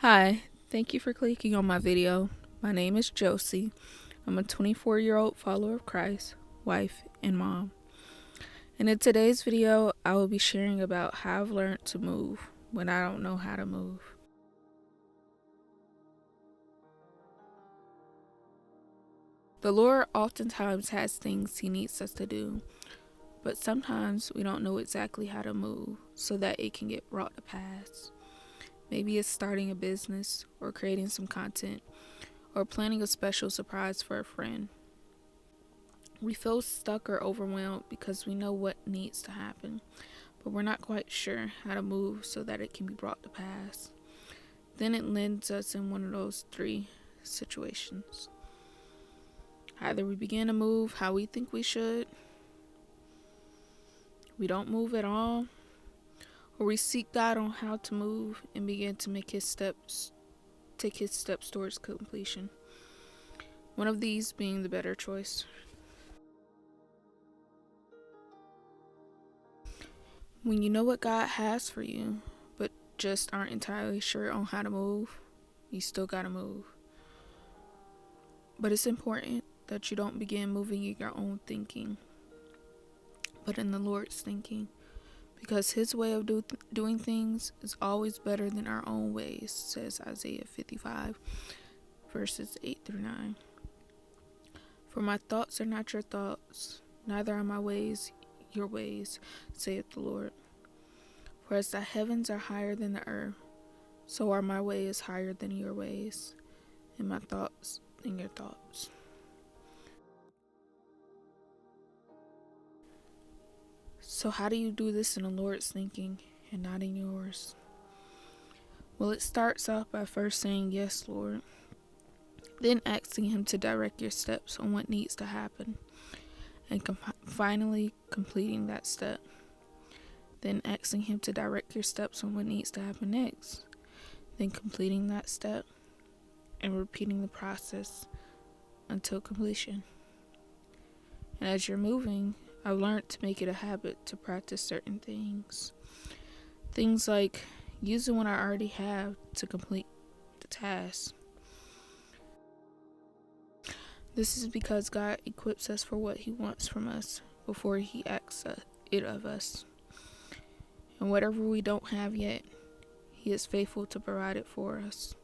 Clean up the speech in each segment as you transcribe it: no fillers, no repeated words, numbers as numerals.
Hi, thank you for clicking on my video. My name is Josie. I'm a 24-year-old follower of Christ, wife, and mom. And in today's video, I will be sharing about how I've learned to move when I don't know how to move. The Lord oftentimes has things He needs us to do, but sometimes we don't know exactly how to move so that it can get brought to pass. Maybe it's starting a business or creating some content or planning a special surprise for a friend. We feel stuck or overwhelmed because we know what needs to happen, but we're not quite sure how to move so that it can be brought to pass. Then it lands us in one of those three situations. Either we begin to move how we think we should, we don't move at all, or we seek God on how to move and begin to take his steps towards completion. One of these being the better choice. When you know what God has for you, but just aren't entirely sure on how to move, you still gotta move. But it's important that you don't begin moving in your own thinking, but in the Lord's thinking, because His way of doing things is always better than our own ways, says Isaiah 55, verses 8 through 9. For my thoughts are not your thoughts, neither are my ways your ways, saith the Lord. For as the heavens are higher than the earth, so are my ways higher than your ways, and my thoughts than your thoughts. So how do you do this in the Lord's thinking and not in yours? Well, it starts off by first saying, "Yes, Lord." Then asking Him to direct your steps on what needs to happen, and finally completing that step. Then asking Him to direct your steps on what needs to happen next. Then completing that step and repeating the process until completion. And as you're moving, I've learned to make it a habit to practice certain things. Things like using what I already have to complete the task. This is because God equips us for what He wants from us before He asks it of us. And whatever we don't have yet, He is faithful to provide it for us.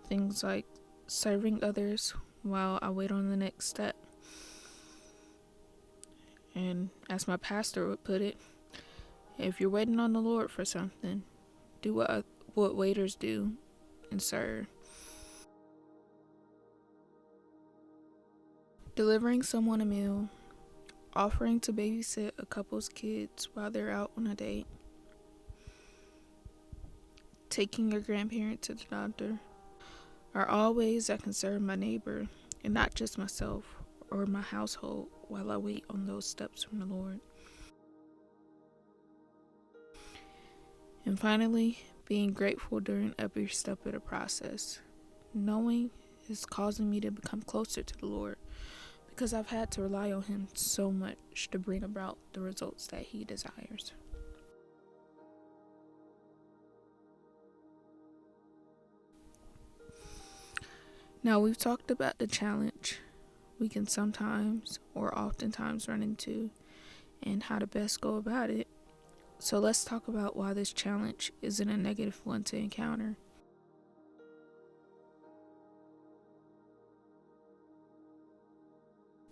Things like serving others while I wait on the next step. And as my pastor would put it, if you're waiting on the Lord for something, do what waiters do and serve. Delivering someone a meal, offering to babysit a couple's kids while they're out on a date, taking your grandparent to the doctor, are all ways I can serve my neighbor and not just myself or my household while I wait on those steps from the Lord. And finally, being grateful during every step of the process. Knowing is causing me to become closer to the Lord because I've had to rely on Him so much to bring about the results that He desires. Now, we've talked about the challenge we can sometimes or oftentimes run into and how to best go about it. So let's talk about why this challenge isn't a negative one to encounter.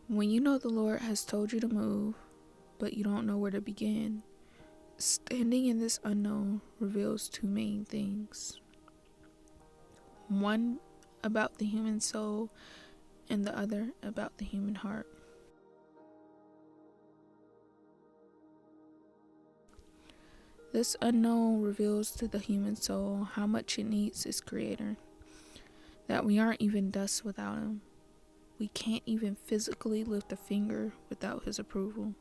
When you know the Lord has told you to move, but you don't know where to begin, standing in this unknown reveals two main things. One about the human soul, and the other about the human heart. This unknown reveals to the human soul how much it needs its Creator, that we aren't even dust without Him. We can't even physically lift a finger without His approval.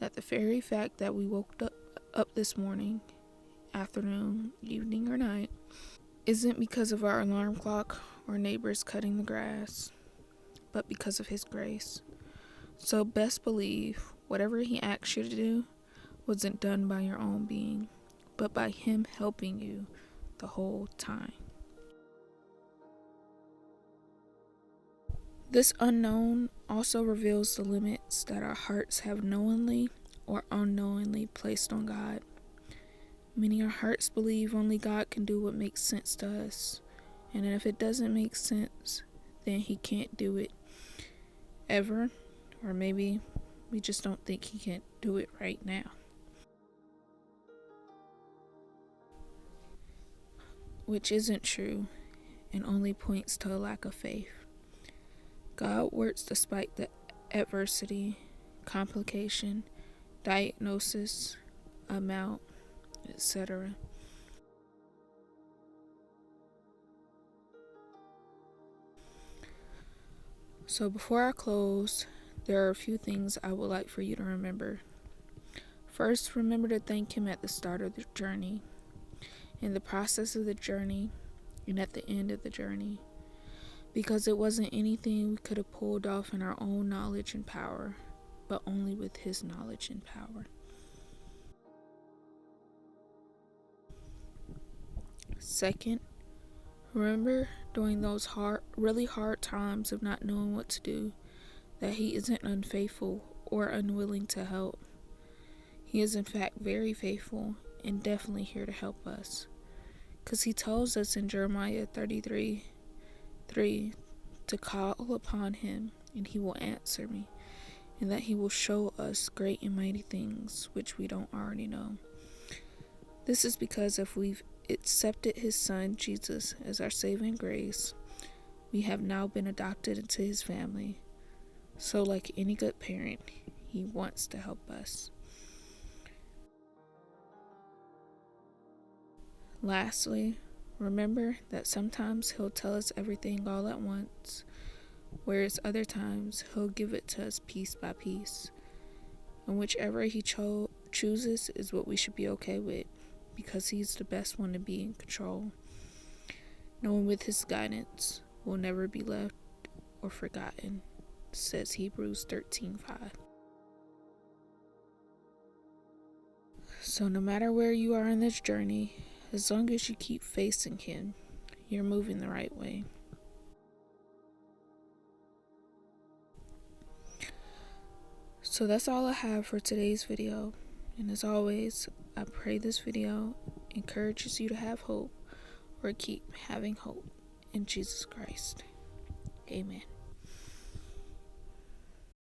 That the very fact that we woke up this morning, afternoon, evening, or night isn't because of our alarm clock or neighbors cutting the grass, but because of His grace. So best believe whatever He asks you to do wasn't done by your own being, but by Him helping you the whole time. This unknown also reveals the limits that our hearts have knowingly or unknowingly placed on God. Many our hearts believe only God can do what makes sense to us, and if it doesn't make sense, then He can't do it ever, or maybe we just don't think He can't do it right now. Which isn't true and only points to a lack of faith. God works despite the adversity, complication, diagnosis, amount, etc. So before I close, there are a few things I would like for you to remember. First, remember to thank Him at the start of the journey, in the process of the journey, and at the end of the journey, because it wasn't anything we could have pulled off in our own knowledge and power, but only with His knowledge and power. Second, remember during those really hard times of not knowing what to do, that He isn't unfaithful or unwilling to help. He is in fact very faithful and definitely here to help us. Because He tells us in Jeremiah 33:3 to call upon Him and He will answer me, and that He will show us great and mighty things which we don't already know. This is because if we've accepted His Son Jesus as our saving grace, we have now been adopted into His family. So like any good parent, He wants to help us. Lastly, remember that sometimes He'll tell us everything all at once, whereas other times He'll give it to us piece by piece. And whichever He chooses is what we should be okay with, because He's the best one to be in control. Knowing with His guidance, we'll never be left or forgotten, says Hebrews 13:5. So no matter where you are in this journey, as long as you keep facing Him, you're moving the right way. So that's all I have for today's video. And as always, I pray this video encourages you to have hope or keep having hope in Jesus Christ. Amen.